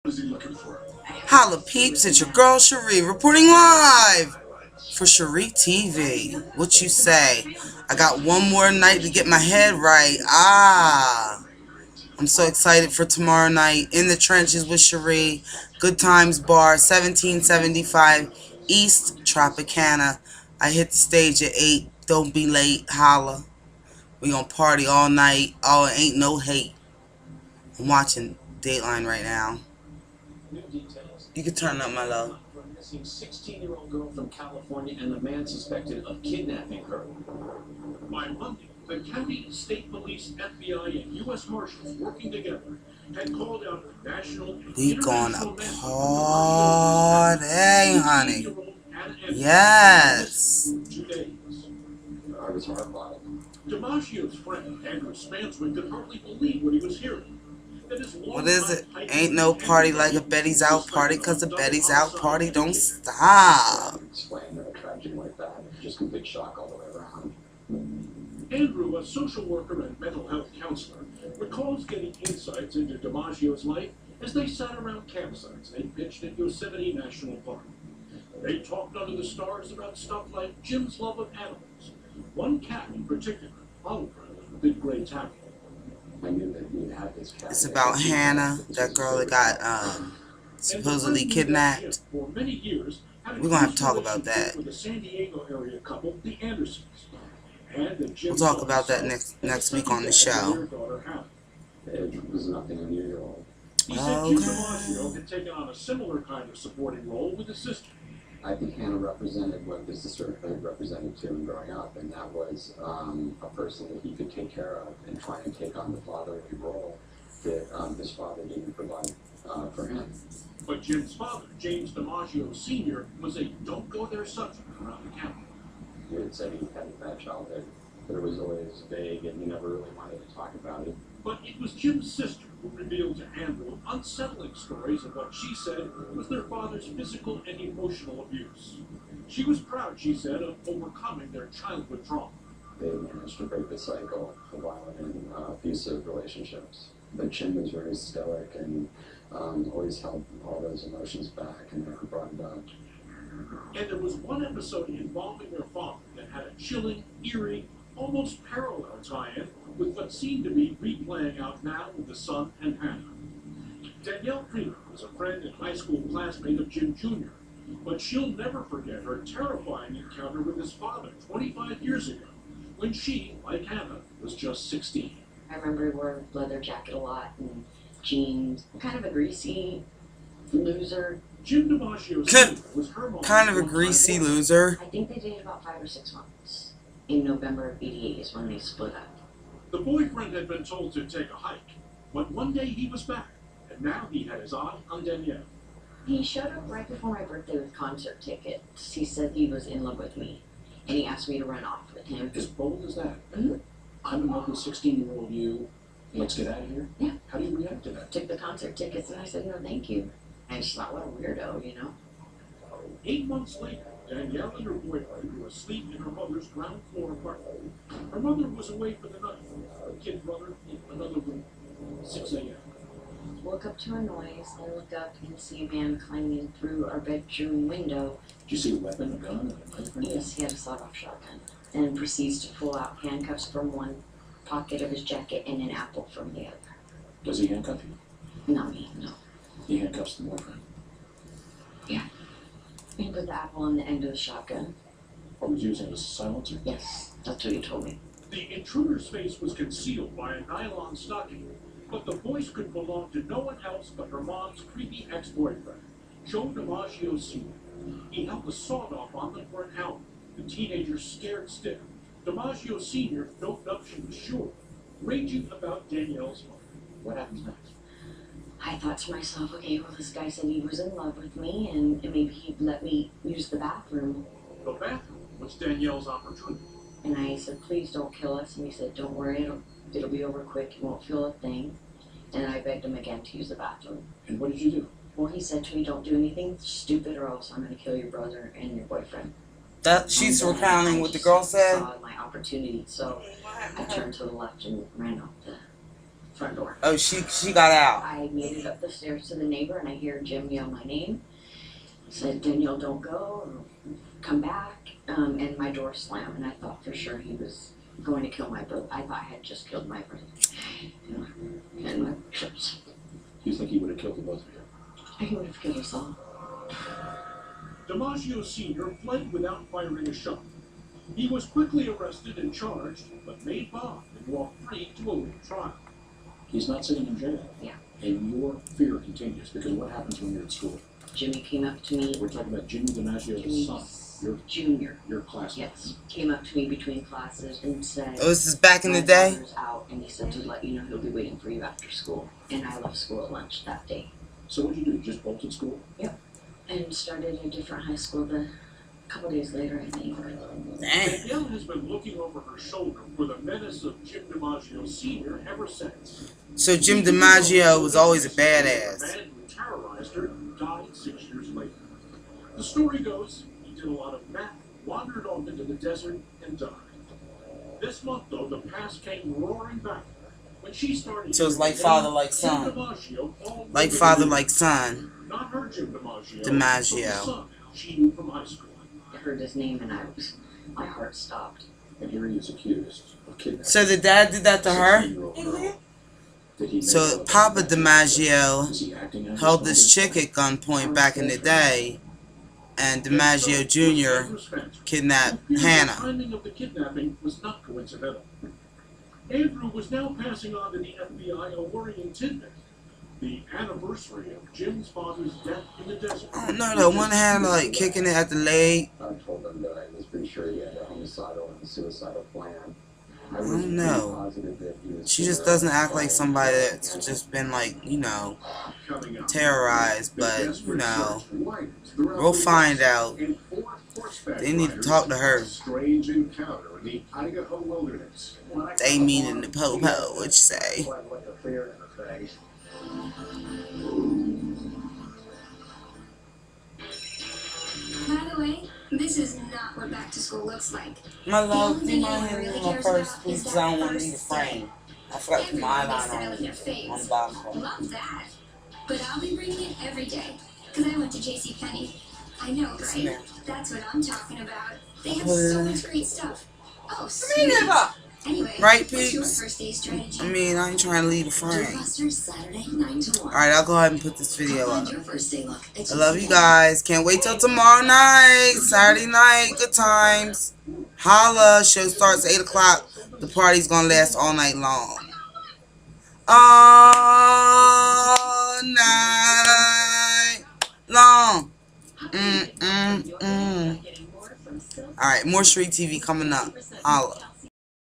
What is he looking for? Holla peeps, it's your girl Schree reporting live for SchreeTV. What you say? I got one more night to get my head right. I'm so excited for tomorrow night. In the Trenches with Schree. Good Times Bar, 1775 East Tropicana. I hit the stage at 8. Don't be late. Holla. We gonna party all night. Oh, it ain't no hate. I'm watching Dateline right now. You can turn up my love. For a missing 16-year-old girl from California and the man suspected of kidnapping her. By Monday, the county, state police, FBI, and U.S. Marshals working together had called out a national and We gonna international party, honey. 16-year-old Yes. 2 days. I was horrified. DiMaggio's friend, Andrew Spanswick, could hardly believe what he was hearing. What is it? Ain't no party like a Betty's Out party, cause a Betty's Out party don't stop. Explain a tragedy like that. Just complete shock all the way around. Andrew, a social worker and mental health counselor, recalls getting insights into DiMaggio's life as they sat around campsites they pitched at Yosemite National Park. They talked under the stars about stuff like Jim's love of animals. One cat in particular, Oliver, did great tackle. I knew that he had this cat. It's about Hannah, that girl that got supposedly kidnapped. For many years, We're gonna have to talk about that. With the San Diego area couple, the Andersons. We'll talk about that next week on the show. It was nothing unusual. He said Jim DiMaggio had taken on a similar kind of supporting role with his sister. I think Hannah represented what his sister had represented to him growing up, and that was a person that he could take care of and try and take on the fatherly role that his father didn't provide for him. But Jim's father, James DiMaggio Sr., was a don't-go-there subject around the county. He had said he had a bad childhood, but it was always vague, and he never really wanted to talk about it. But it was Jim's sister who revealed to Andrew unsettling stories of what she said was their father's physical and emotional abuse. She was proud, she said, of overcoming their childhood trauma. They managed to break the cycle of violent and abusive relationships. But Jim was very stoic and always held all those emotions back and never brought it up. And there was one episode involving their father that had a chilling, eerie, almost parallel tie-in with what seemed to be replaying out now with the son and Hannah. Danielle Prima was a friend and high school classmate of Jim Jr., but she'll never forget her terrifying encounter with his father 25 years ago, when she, like Hannah, was just 16. I remember he wore a leather jacket a lot and jeans, kind of a greasy loser. Jim DiMaggio was her mom. Kind of a greasy loser. I think they dated about 5 or 6 months. In November of '88 is when they split up. The boyfriend had been told to take a hike, but one day he was back, and now he had his eye on Danielle. He showed up right before my birthday with concert tickets. He said he was in love with me, and he asked me to run off with him. As bold as that? Mm-hmm. I'm in love with 16-year-old you. Let's get out of here? Yeah. How do you react to that? Took the concert tickets, and I said, no, thank you. I just thought, what a weirdo, you know? 8 months later, Danielle and her boyfriend were asleep in her mother's ground floor apartment. Her mother was away for the night. Her kid brother in another room. 6 a.m. Woke up to a noise. I look up and see a man climbing through our bedroom window. Did you see a weapon, a gun, a knife? Yes, he had a sawed-off shotgun. And proceeds to pull out handcuffs from one pocket of his jacket and an apple from the other. Does he handcuff you? Not me, no. He handcuffs the boyfriend. Yeah. He put the apple on the end of the shotgun. Or was using it as a silencer? Yes, that's what he told me. The intruder's face was concealed by a nylon stocking, but the voice could belong to no one else but her mom's creepy ex-boyfriend, Joe DiMaggio Sr. He held the sawed-off on them for an hour. The teenager scared stiff. DiMaggio Sr. doped up she was sure, raging about Danielle's mother. What happens next? I thought to myself, okay, well, this guy said he was in love with me, and maybe he'd let me use the bathroom. The bathroom was Danielle's opportunity. And I said, please don't kill us. And he said, don't worry, it'll be over quick. You won't feel a thing. And I begged him again to use the bathroom. And what did you do? Well, he said to me, don't do anything stupid or else I'm going to kill your brother and your boyfriend. That she's recounting what the girl said. I saw my opportunity, so I turned to the left and ran out front door. Oh, she got out. I made it up the stairs to the neighbor, and I hear Jim yell my name. Said, Danielle, don't go, or come back. And my door slammed, and I thought for sure he was going to kill my brother. I thought I had just killed my brother. And my trips. You think he would have killed the both of you? He would have killed us all. DiMaggio Sr. fled without firing a shot. He was quickly arrested and charged, but made bond and walked free to await trial. He's not sitting in jail. Yeah. And your fear continues, because what happens when you're at school? Jimmy came up to me. We're talking about Jimmy DiMaggio's son. Your Junior. Your classmate. Yes. Came up to me between classes and said, Oh, this is back in the my day? brother's out, and he said to let you know he'll be waiting for you after school. And I left school at lunch that day. So what did you do? You just bolted school? Yep. And started a different high school a couple days later, I think. Dang. Danielle has been looking over her shoulder for the menace of Jim DiMaggio Sr. ever since. So Jim DiMaggio was always a The badass. man who terrorized her died 6 years later. The story goes, he did a lot of math, wandered off into the desert, and died. This month, though, the past came roaring back. When she started, So it's like father, like Jim son. DiMaggio all Like over father, the like son. Not her Jim DiMaggio. DiMaggio. But the son she knew from high school. I heard his name, and my heart stopped. And here he is accused of kidnapping. So the dad did that to her? 16-year-old girl. Did he make So love Papa to her? DiMaggio Is he acting out held his this chick at gunpoint back in the day, and DiMaggio Jr. kidnapped The Hannah. timing of the kidnapping was not coincidental. Andrew was now passing on to the FBI a worrying tidbit. The anniversary of Jim's father's death in the desert. I don't know though, one hand like kicking it at the leg. I told them that I was pretty sure he had a homicidal and suicidal plan. I don't know. She just doesn't act like somebody that's just been like, you know, terrorized, but, you know, we'll find out. They need to talk to her. Strange encounter in the Idaho wilderness. They meaning the po-po, what you say? By the way, this is not what back to school looks like. My love, do my hair in my first, please, because I don't want to leave a frame. I forgot to put my eyeliner on the bottom part. Love that. But I'll be bringing it every day, because I went to JCPenney. I know, right? That's what I'm talking about. They have so much great stuff. Oh, sweet. Anyway, Right, what's your peeps? first day strategy? I mean, I ain't trying to leave a frame. Doorbuster Saturday 9 to 1. Alright, I'll go ahead and put this video Find up. your first day look at I love you JCPenney. guys. Can't wait till tomorrow night. Saturday night. Good times. Holla. Show starts at 8 o'clock. The party's going to last all night long. All night long. Alright, more SchreeTV coming up. Holla.